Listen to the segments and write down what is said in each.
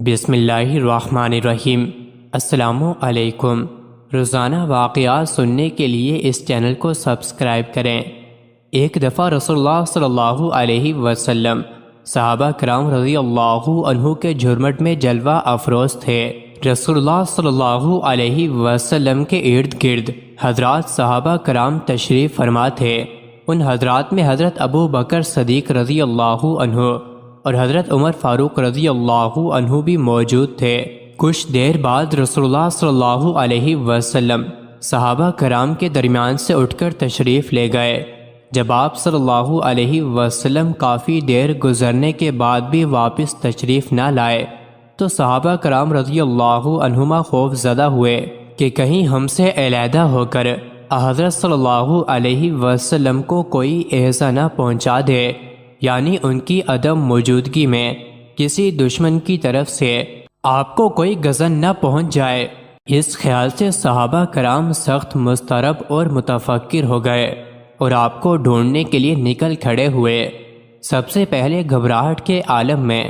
بسم اللہ الرحمن الرحیم۔ السلام علیکم۔ روزانہ واقعات سننے کے لیے اس چینل کو سبسکرائب کریں۔ ایک دفعہ رسول اللہ صلی اللہ علیہ وسلم صحابہ کرام رضی اللہ عنہ کے جھرمٹ میں جلوہ افروز تھے۔ رسول اللہ صلی اللہ علیہ وسلم کے ارد گرد حضرات صحابہ کرام تشریف فرما تھے۔ ان حضرات میں حضرت ابو بکر صدیق رضی اللہ عنہ اور حضرت عمر فاروق رضی اللہ عنہ بھی موجود تھے۔ کچھ دیر بعد رسول اللہ صلی اللہ علیہ وسلم صحابہ کرام کے درمیان سے اٹھ کر تشریف لے گئے۔ جب آپ صلی اللہ علیہ وسلم کافی دیر گزرنے کے بعد بھی واپس تشریف نہ لائے تو صحابہ کرام رضی اللہ عنہما خوف زدہ ہوئے کہ کہیں ہم سے علیحدہ ہو کر حضرت صلی اللہ علیہ وسلم کو کوئی ایذا نہ پہنچا دے، یعنی ان کی عدم موجودگی میں کسی دشمن کی طرف سے آپ کو کوئی غضب نہ پہنچ جائے۔ اس خیال سے صحابہ کرام سخت مضطرب اور متفکر ہو گئے اور آپ کو ڈھونڈنے کے لیے نکل کھڑے ہوئے۔ سب سے پہلے گھبراہٹ کے عالم میں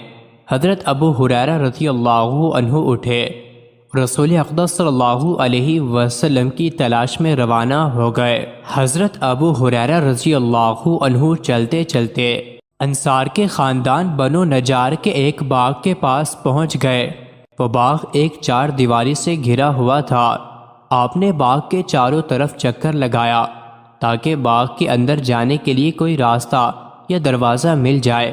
حضرت ابو ہریرہ رضی اللہ عنہ اٹھے، رسول اقدس صلی اللہ علیہ وسلم کی تلاش میں روانہ ہو گئے۔ حضرت ابو ہریرہ رضی اللہ عنہ چلتے چلتے انصار کے خاندان بنو نجار کے ایک باغ کے پاس پہنچ گئے۔ وہ باغ ایک چار دیواری سے گھرا ہوا تھا۔ آپ نے باغ کے چاروں طرف چکر لگایا تاکہ باغ کے اندر جانے کے لیے کوئی راستہ یا دروازہ مل جائے،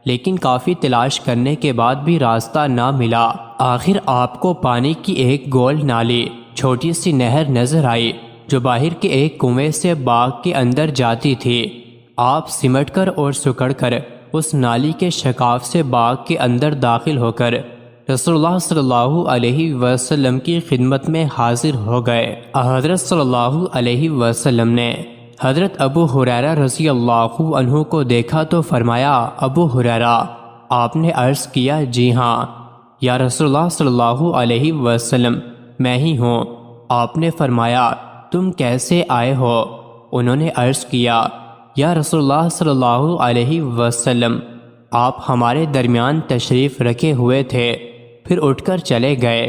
لیکن کافی تلاش کرنے کے بعد بھی راستہ نہ ملا۔ آخر آپ کو پانی کی ایک گول نالی چھوٹی سی نہر نظر آئی جو باہر کے ایک کنویں سے باغ کے اندر جاتی تھی۔ آپ سمٹ کر اور سکڑ کر اس نالی کے شکاف سے باغ کے اندر داخل ہو کر رسول اللہ صلی اللہ علیہ وسلم کی خدمت میں حاضر ہو گئے۔ حضرت صلی اللہ علیہ وسلم نے حضرت ابو ہریرہ رضی اللہ عنہ کو دیکھا تو فرمایا، ابو ہریرہ۔ آپ نے عرض کیا، جی ہاں یا رسول اللہ صلی اللہ علیہ وسلم، میں ہی ہوں۔ آپ نے فرمایا، تم کیسے آئے ہو؟ انہوں نے عرض کیا، یا رسول اللہ صلی اللہ علیہ وسلم، آپ ہمارے درمیان تشریف رکھے ہوئے تھے، پھر اٹھ کر چلے گئے،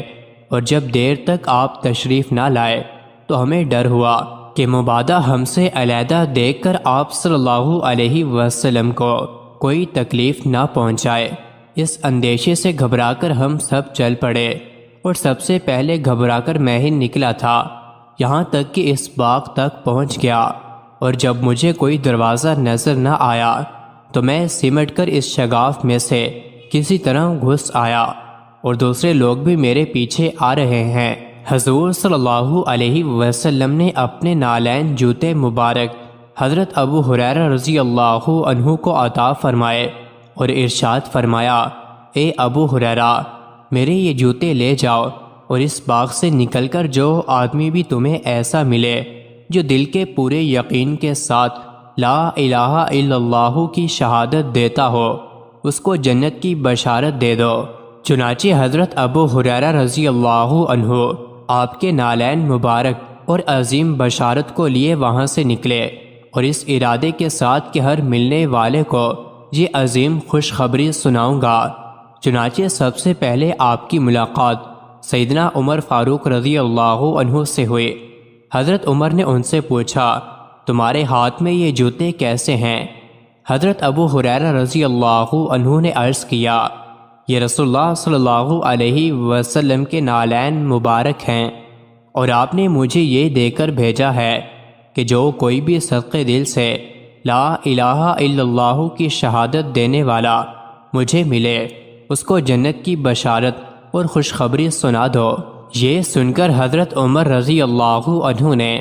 اور جب دیر تک آپ تشریف نہ لائے تو ہمیں ڈر ہوا کہ مبادا ہم سے علیحدہ دیکھ کر آپ صلی اللہ علیہ وسلم کو کوئی تکلیف نہ پہنچائے۔ اس اندیشے سے گھبرا کر ہم سب چل پڑے، اور سب سے پہلے گھبرا کر میں ہی نکلا تھا، یہاں تک کہ اس باغ تک پہنچ گیا، اور جب مجھے کوئی دروازہ نظر نہ آیا تو میں سمٹ کر اس شگاف میں سے کسی طرح گھس آیا، اور دوسرے لوگ بھی میرے پیچھے آ رہے ہیں۔ حضور صلی اللہ علیہ وسلم نے اپنے نالین جوتے مبارک حضرت ابو ہریرہ رضی اللہ عنہ کو عطا فرمائے اور ارشاد فرمایا، اے ابو ہریرہ، میرے یہ جوتے لے جاؤ، اور اس باغ سے نکل کر جو آدمی بھی تمہیں ایسا ملے جو دل کے پورے یقین کے ساتھ لا الہ الا اللہ کی شہادت دیتا ہو، اس کو جنت کی بشارت دے دو۔ چنانچہ حضرت ابو ہریرہ رضی اللہ عنہ آپ کے نالین مبارک اور عظیم بشارت کو لیے وہاں سے نکلے، اور اس ارادے کے ساتھ کہ ہر ملنے والے کو یہ عظیم خوشخبری سناؤں گا۔ چنانچہ سب سے پہلے آپ کی ملاقات سیدنا عمر فاروق رضی اللہ عنہ سے ہوئی۔ حضرت عمر نے ان سے پوچھا، تمہارے ہاتھ میں یہ جوتے کیسے ہیں؟ حضرت ابو ہریرہ رضی اللہ عنہ نے عرض کیا، یہ رسول اللہ صلی اللہ علیہ وسلم کے نالین مبارک ہیں، اور آپ نے مجھے یہ دے کر بھیجا ہے کہ جو کوئی بھی صدقے دل سے لا الہ الا اللہ کی شہادت دینے والا مجھے ملے، اس کو جنت کی بشارت اور خوشخبری سنا دو۔ یہ سن کر حضرت عمر رضی اللہ عنہ نے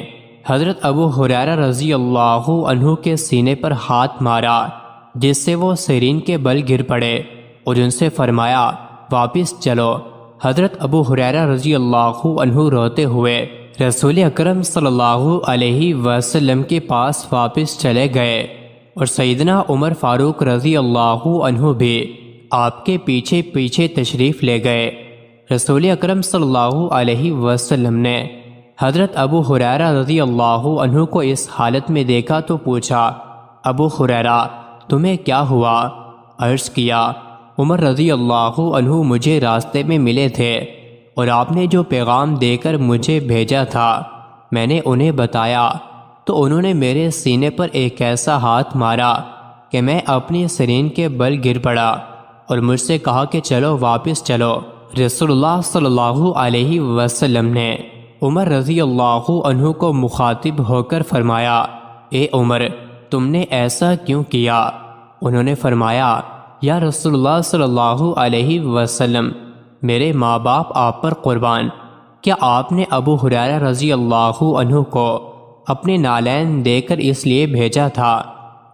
حضرت ابو ہریرہ رضی اللہ عنہ کے سینے پر ہاتھ مارا، جس سے وہ سرین کے بل گر پڑے، اور ان سے فرمایا، واپس چلو۔ حضرت ابو ہریرہ رضی اللہ عنہ روتے ہوئے رسول اکرم صلی اللہ علیہ وسلم کے پاس واپس چلے گئے، اور سیدنا عمر فاروق رضی اللہ عنہ بھی آپ کے پیچھے پیچھے تشریف لے گئے۔ رسول اکرم صلی اللہ علیہ وسلم نے حضرت ابو ہریرہ رضی اللہ عنہ کو اس حالت میں دیکھا تو پوچھا، ابو ہریرہ، تمہیں کیا ہوا؟ عرض کیا، عمر رضی اللہ عنہ مجھے راستے میں ملے تھے اور آپ نے جو پیغام دے کر مجھے بھیجا تھا میں نے انہیں بتایا تو انہوں نے میرے سینے پر ایک ایسا ہاتھ مارا کہ میں اپنی سرین کے بل گر پڑا اور مجھ سے کہا کہ چلو واپس چلو۔ رسول اللہ صلی اللہ علیہ وسلم نے عمر رضی اللہ عنہ کو مخاطب ہو کر فرمایا، اے عمر تم نے ایسا کیوں کیا؟ انہوں نے فرمایا، یا رسول اللہ صلی اللہ علیہ وسلم میرے ماں باپ آپ پر قربان، کیا آپ نے ابو ہریرہ رضی اللہ عنہ کو اپنے نالین دے کر اس لیے بھیجا تھا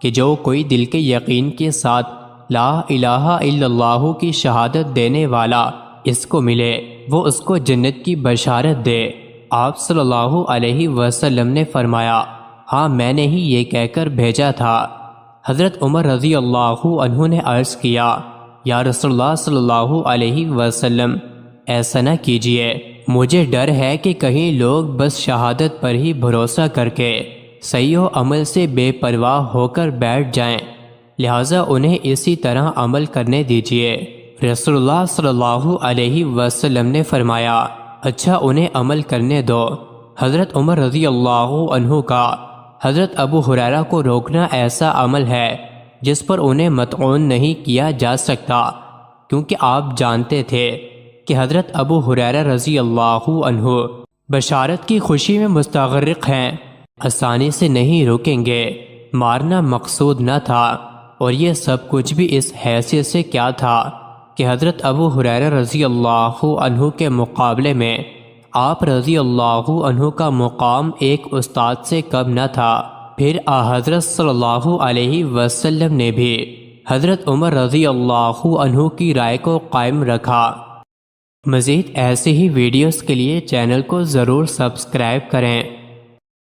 کہ جو کوئی دل کے یقین کے ساتھ لا الہ الا اللہ کی شہادت دینے والا اس کو ملے وہ اس کو جنت کی بشارت دے؟ آپ صلی اللہ علیہ وسلم نے فرمایا، ہاں میں نے ہی یہ کہہ کر بھیجا تھا۔ حضرت عمر رضی اللہ عنہ نے عرض کیا، یا رسول اللہ صلی اللہ علیہ وسلم ایسا نہ کیجیے، مجھے ڈر ہے کہ کہیں لوگ بس شہادت پر ہی بھروسہ کر کے صحیح و عمل سے بے پرواہ ہو کر بیٹھ جائیں، لہٰذا انہیں اسی طرح عمل کرنے دیجیے۔ رسول اللہ صلی اللہ علیہ وسلم نے فرمایا، اچھا انہیں عمل کرنے دو۔ حضرت عمر رضی اللہ عنہ کا حضرت ابو ہریرہ کو روکنا ایسا عمل ہے جس پر انہیں مطعون نہیں کیا جا سکتا، کیونکہ آپ جانتے تھے کہ حضرت ابو ہریرہ رضی اللہ عنہ بشارت کی خوشی میں مستغرق ہیں، آسانی سے نہیں روکیں گے۔ مارنا مقصود نہ تھا، اور یہ سب کچھ بھی اس حیثیت سے کیا تھا کہ حضرت ابو ہریرہ رضی اللہ عنہ کے مقابلے میں آپ رضی اللہ عنہ کا مقام ایک استاد سے کم نہ تھا۔ پھر حضرت صلی اللہ علیہ وسلم نے بھی حضرت عمر رضی اللہ عنہ کی رائے کو قائم رکھا۔ مزید ایسے ہی ویڈیوز کے لیے چینل کو ضرور سبسکرائب کریں۔